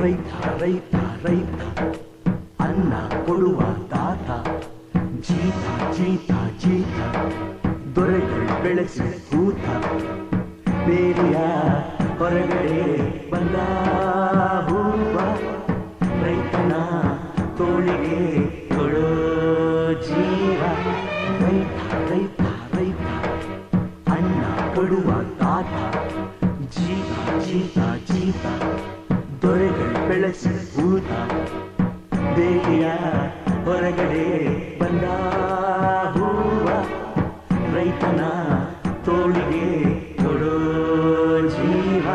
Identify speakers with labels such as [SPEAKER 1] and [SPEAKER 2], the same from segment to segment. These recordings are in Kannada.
[SPEAKER 1] ರೈತ ರೈತ ರೈತ ಅನ್ನ ಕೊಡುವ ತಾತ ಜೀತ ಜೀತ ಜೀತ ದೊರೆಗಳು ಬೆಳೆಸಿ ಕೂತ ಬೇಲಿಯ ಹೊರಗಡೆ ಬಂದ ಹೂವ ರೈತನ ತೋಳಿಗೆ ಕೊಡೋ ಜೀವ ರೈತ ರೈತ ರೈತ ಅನ್ನ ಕೊಡುವ ತಾತ ಜೀತ ಜೀತ ಜೀತ ದೊರೆಗಳು ಬೆಳೆಸಿ ಕೂತ ಬೇಲಿಯ ಹೊರಗಡೆ ಬಂದ ಹೂವ ರೈತನ ತೋಳಿಗೆ ಕೊಡೋ ಜೀವ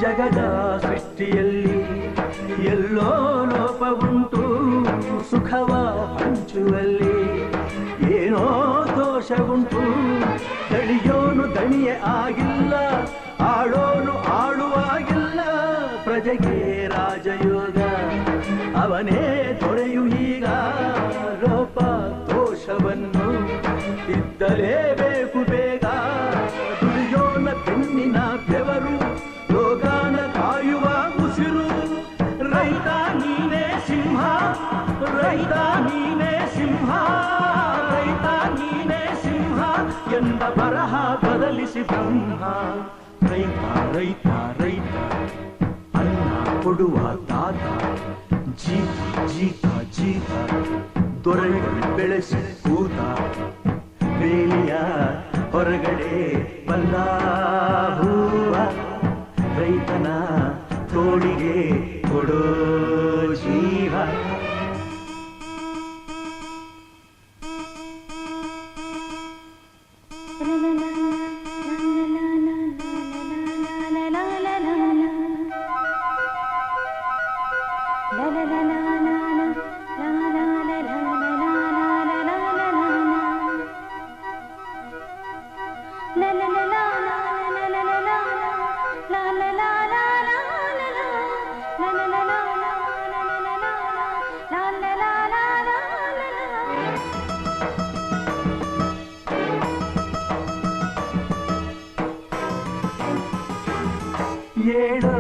[SPEAKER 1] ಜಗದ ಸೃಷ್ಟಿಯಲ್ಲಿ ಎಲ್ಲೋ ಲೋಪ ಉಂಟು ಸುಖವ ಹಂಚುವಲ್ಲಿ ಏನೋ ದೋಷ ಉಂಟು ದಣಿಯೋನು ದಣಿಯೇ ಆಗಿಲ್ಲ ಆಳೋನು ಆಳುವಾಗಿಲ್ಲ ಪ್ರಜೆಗೆ ರಾಜಯೋಗ ಅವನೇ ದೊರೆಯು ಈಗ ಲೋಪ ದೋಷವನ್ನು ಇದ್ದಲೇಬೇಕು ಬೇಗ ದುಡಿಯೋನ ಬೆನ್ನಿನ ಬೆವರು ಯೋಗಾನ ಕಾಯುವ ಉಸಿರು ರೈತ ನೀನೇ ಸಿಂಹ ರೈತ ನೀನೇ ಸಿಂಹ ರೈತ ನೀನೇ ಸಿಂಹ ಎಂದ ಬರಹ ಬದಲಿಸಿ ಬ್ರಹ್ಮ ರೈತ ರೈತ ರೈತ ಅನ್ನ ಕೊಡುವ ತಾತ ಜೀತ ಜೀತ ಜೀತ ದೊರೆಗಳು ಬೆಳೆಸಿ ಕೂತ ಬೇಲಿಯ ಹೊರಗಡೆ ಬಂದ ಹೂವ ರೈತನ ತೋಳಿಗೆ ಕೊಡೋ ಜೀವ ಏಳೋ